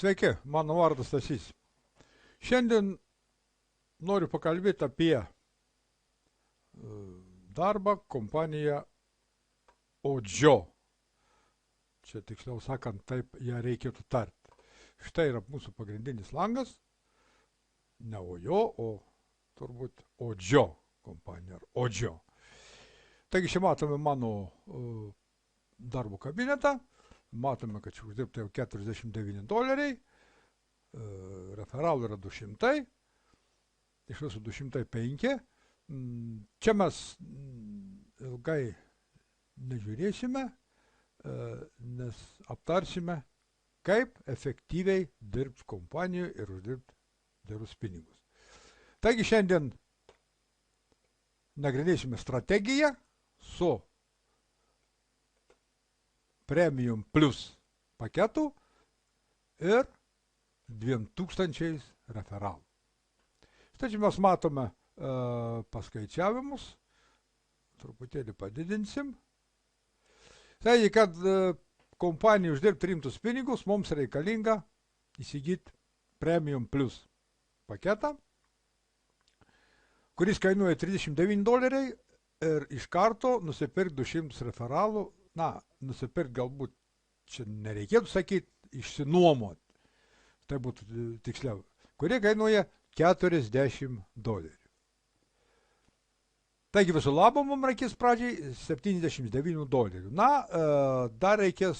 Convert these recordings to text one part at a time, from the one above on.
Sveiki, mano vardas Stasys. Šiandien noriu pakalbėti apie darbą kompaniją Odžio. Čia tiksliau sakant, taip ją reikėtų tarti. Štai yra mūsų pagrindinis langas, ne Ojo, o turbūt Odžio kompanija, ar Odžio. Taigi čia matome mano darbo kabinetą, matome, kad čia uždirbta jau $49, referalų yra 200, iš viso 205. Čia mes ilgai nežiūrėsime, nes aptarsime, kaip efektyviai dirbti kompanijoje ir uždirbti gerus pinigus. Taigi šiandien nagrinėsime strategiją su Premium Plus paketu ir 2000 referalų. Štai čia mes matome paskaičiavimus, truputėlį padidinsim. Taigi, kad kompanija uždirbti rimtus pinigus, mums reikalinga įsigyti Premium Plus paketą, kuris kainuoja $39 ir iš karto nusipirkti 200 referalų, nusipirkti galbūt čia nereikėtų sakyti, išsinuomoti, tai būtų tiksliau, kurie kainuoja $40. Taigi visų labo mums reikės pradžiai $79. Dar reikės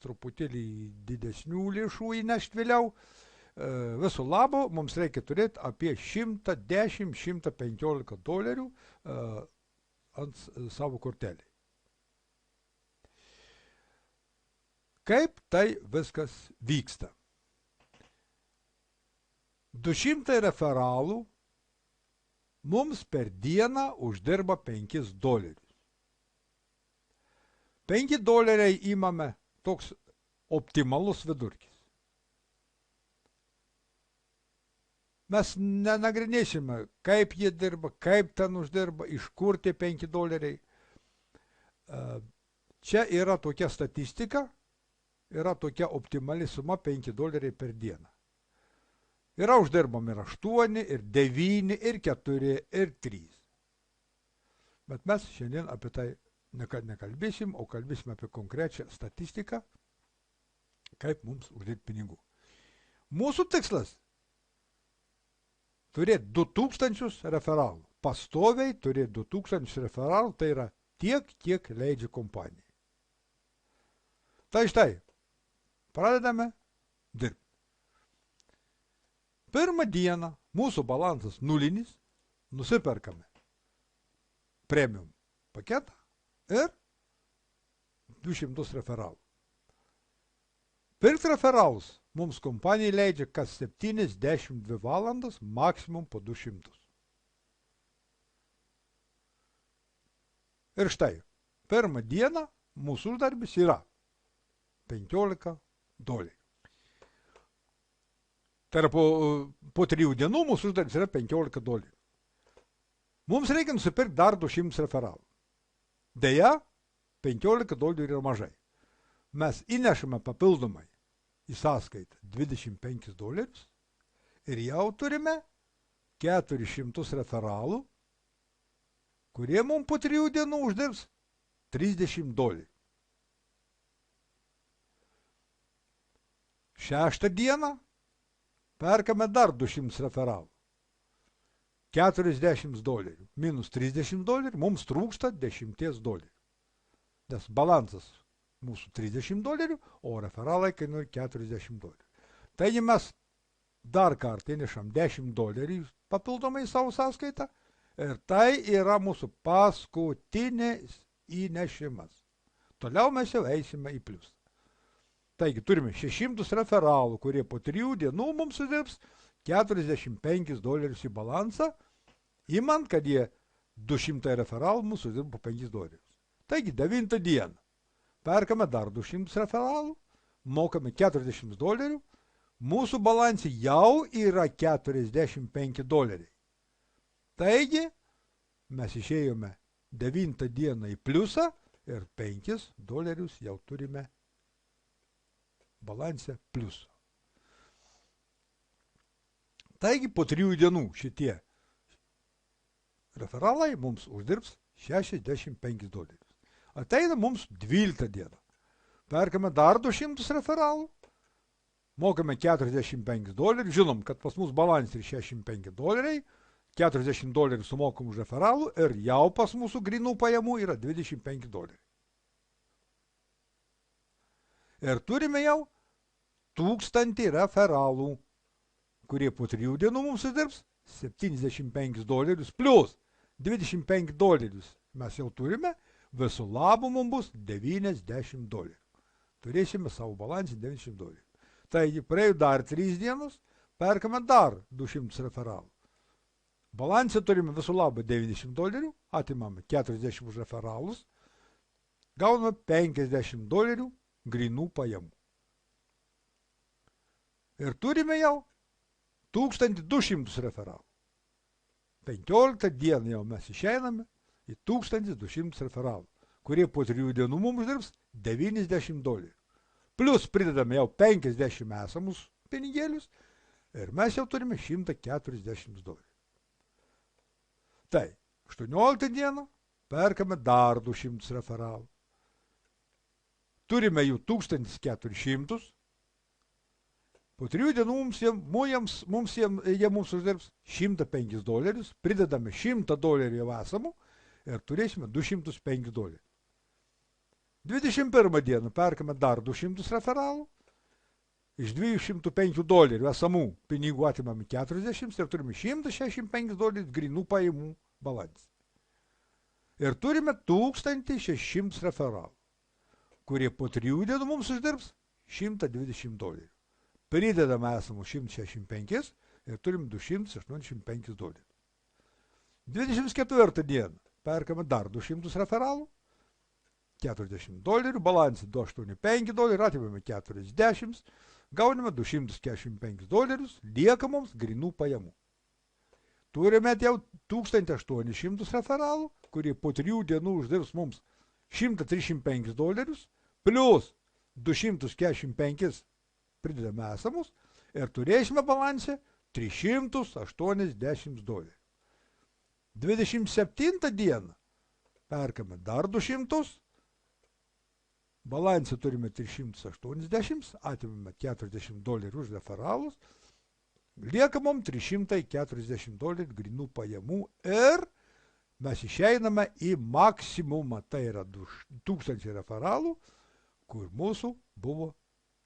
truputėlį didesnių lėšų įnešti vėliau. Visų labo mums reikia turėti apie $110–115 ant savo kortelį. Kaip tai viskas vyksta? 200 referalų mums per dieną uždirba $5. $5 įmame toks optimalus vidurkis. Mes nenagrinėsime, kaip jie dirba, kaip ten uždirba, iš kur tie $5. Čia yra tokia statistika, yra tokia optimali suma $5 per dieną. Yra uždirbami ir 8, ir 9, ir 4, ir 3. Bet mes šiandien apie tai nekalbėsim, o kalbėsim apie konkrečią statistiką, kaip mums uždirbti pinigų. Mūsų tikslas turėti 2000 referalų. Pastoviai turėti 2000 referalų, tai yra tiek, kiek leidžia kompanija. Tai štai, pradedame dirbti. Pirmą dieną mūsų balansas nulinis, nusiperkame premium paketą ir 200 referalų. Pirkti referalus mums kompanija leidžia kas 72 valandas, maksimum po 200. Ir štai, pirmą dieną mūsų uždarbis yra $15. Tai yra po 3 dienų mūsų uždarbis yra $15. Mums reikia nusipirkti dar 200 referalų. Deja, $15 yra mažai. Mes įnešame papildomai į sąskaitą $25 ir jau turime 400 referalų, kurie mums po 3 dienų uždirbs $30. Šeštą dieną perkame dar 200 referalų. $40 minus $30 mums trūksta $10. Nes balansas mūsų $30, o referalai kainuoja $40. Taigi mes dar kartą įnešam $10 papildomai į savo sąskaitą ir tai yra mūsų paskutinis įnešimas. Toliau mes jau eisime į pliusą. Taigi turime 600 referalų, kurie po 3 dienų mums uždirbs $45 į balansą, įmant, kad jie 200 referalų mums uždirba po $5. Taigi 9 dieną perkame dar 200 referalų, mokame $40, mūsų balansai jau yra $45. Taigi mes išėjome 9 dieną į pliusą ir $5 jau turime balanse pliuso. Taigi po 3 dienų šitie referalai mums uždirbs $65. Ateina mums 12 dieną. Perkame dar 200 referalų, mokame $45, žinom, kad pas mus balanse yra $65, $40 sumokam už referalų ir jau pas mūsų grinų pajamų yra $25. Ir turime jau 1000 referalų, kurie po 3 dienų mums uždirbs $75 plus $25 mes jau turime, visų labų mums bus $90. Turėsime savo balansį $90. Taigi, praėjo dar 3 dienos, perkame dar 200 referalų. Balansę turime visų labą $90, atimame 40 už referalus, gauname $50 grinų pajamų. Ir turime jau 1200 referalų. 15 dieną jau mes išeiname į 1200 referalų, kurie po 3 dienų mums dirbs $90. Plus pridedame jau 50 esamus pinigėlius ir mes jau turime $140. Tai 18 dieną perkame dar 200 referalų. Turime jų 1400. Po 3 dienų jie mums uždirbs $105, pridedame $100 jau esamų ir turėsime $205. 21 dieną perkame dar 200 referalų, iš $205 esamų pinigų atimame 40 ir turime $165 grinų pajamų balansą. Ir turime 1600 referalų, kurie po 3 dienų mums uždirbs $120. Pridedame esamų 165 ir turim $285. 24 dieną perkame dar 200 referalų, $40, balansį $285, atimame 40, gauname $245, lieka mums grinų pajamų. Turime jau 1800 referalų, kurie po 3 dienų uždirbs mums $135, plus 245 pridedame esamus ir turėsime balansę $380. 27 dieną perkame dar 200, balansę turime 380, atimame $40 už referalus, lieka mums $340 grinų pajamų ir mes išeiname į maksimumą, tai yra 1000 referalų, kur mūsų buvo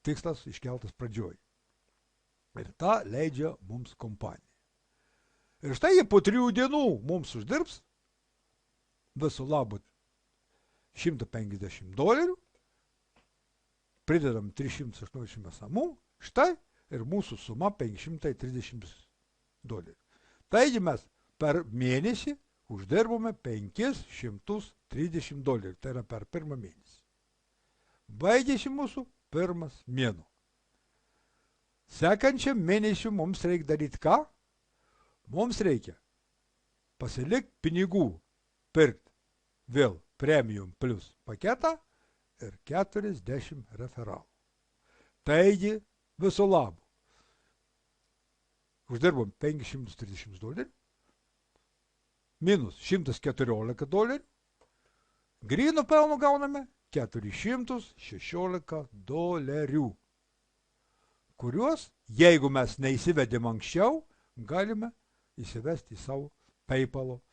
tikslas iškeltas pradžioj. Ir tą leidžia mums kompanija. Ir štai jie po 3 dienų mums uždirbs viso labo $150, pridedam 380 esamų, štai ir mūsų suma $530. Taigi mes per mėnesį uždirbome $530, tai yra per pirmą mėnesį. Baigėsi mūsų pirmas mėnuo. Sekančiam mėnesiu mums reikia daryti ką? Mums reikia pasilikti pinigų, pirkti vėl premium plus paketą ir 40 referalų. Taigi viso labo uždirbom $530, minus $114, gryno pelno gauname $416, kuriuos, jeigu mes neįsivedėm anksčiau, galime įsivesti į savo PayPal'o,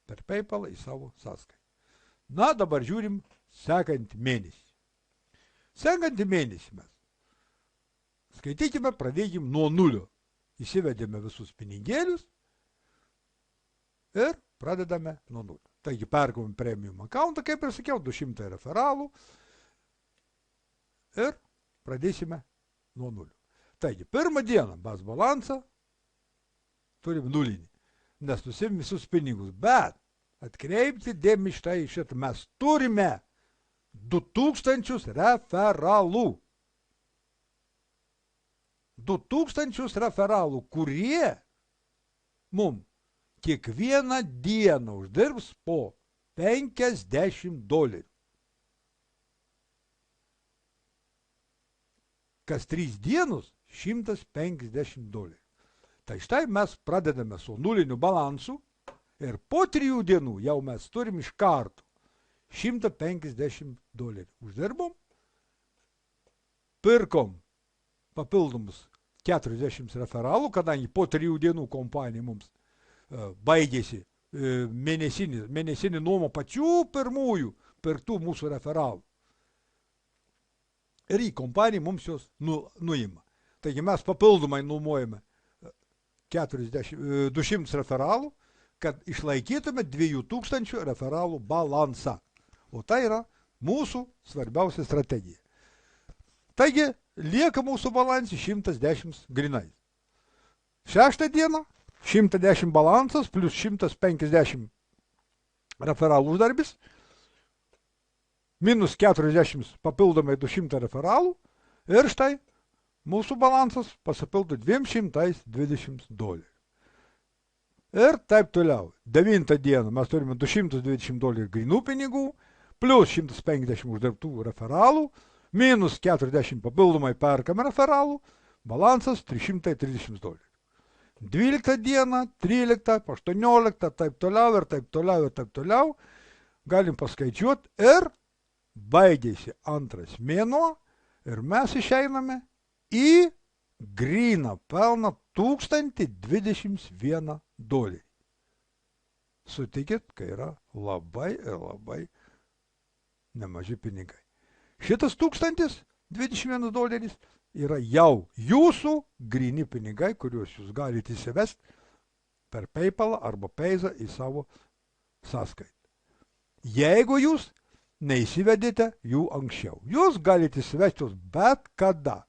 per PayPal'ą į savo sąskaitą. Na, dabar žiūrim sekantį mėnesį. Sekantį mėnesį mes skaitykime, pradėkime nuo nulio. Įsivedėme visus pinigėlius ir pradedame nuo nulio. Taigi perkame premium accountą, kaip ir sakiau, 200 referalų ir pradėsime nuo nulio. Taigi, pirmą dieną mes balansą turim nulinį, nes nusim visus pinigus, bet atkreipti dėmesį štai šitą, mes turime 2000 referalų. 2000 referalų, kurie mums kiekvieną dieną uždirbs po $50. Kas 3 dienos $150. Tai štai mes pradedame su nuliniu balansu ir po 3 dienų jau mes turim iš karto $150. Uždirbom, pirkom papildomus 40 referalų, kadangi po 3 dienų kompanija mums baigėsi mėnesinį nuomą pačių pirmųjų pirktų mūsų referalų. Ir į kompaniją mums jos nuima. Taigi mes papildomai nuomojame 200 referalų, kad išlaikytume 2000 referalų balansą. O tai yra mūsų svarbiausia strategija. Taigi, lieka mūsų balansai 110 grinai. 6 dieną 110 balansas plus 150 referalų uždarbis, minus 40 papildomai 200 referalų ir štai mūsų balansas pasipildo $220. Ir taip toliau. 9 dieną mes turime $220 grinų pinigų, plus 150 uždirbtų referalų, minus 40 papildomai perkam referalų, balansas $330. 12 dieną, 13, 18, taip toliau ir taip toliau ir taip toliau, galim paskaičiuoti ir baigėsi antras mėnuo ir mes išeiname į gryną pelną $1021. Sutikit, kai yra labai ir labai nemaži pinigai. Šitas $1021 yra jau jūsų gryni pinigai, kuriuos jūs galite įsivesti per PayPal arba Payza į savo sąskaitą. Jeigu jūs neįsivedėte jų anksčiau, jūs galite įsivesti juos bet kada,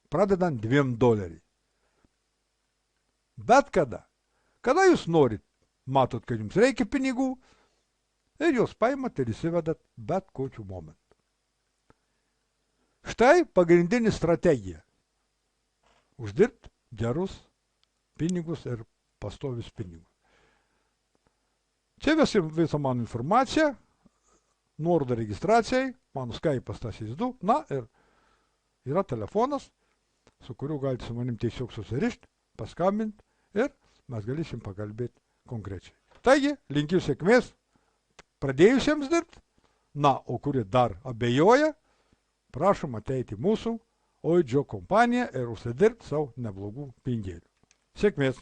pradedant $2. Bet kada. Kada jūs norit, matot, kad jums reikia pinigų ir jūs paimat ir įsivedat bet kokiu momentu. Štai pagrindinė strategija. Uždirbti gerus pinigus ir pastovius pinigus. Čia visa mano informacija, nuoroda registracijai, mano Skype'as TASIS2, na ir yra telefonas, su kuriuo galite su manim tiesiog susirišti, paskambinti ir mes galėsim pakalbėti konkrečiai. Taigi, linkiu sėkmės pradėjusiems dirbti, na, o kurie dar abejoja, prašom ateiti mūsų OIDžio kompaniją ir užsidirbti savo neblogų pinigėlių. Sėkmės!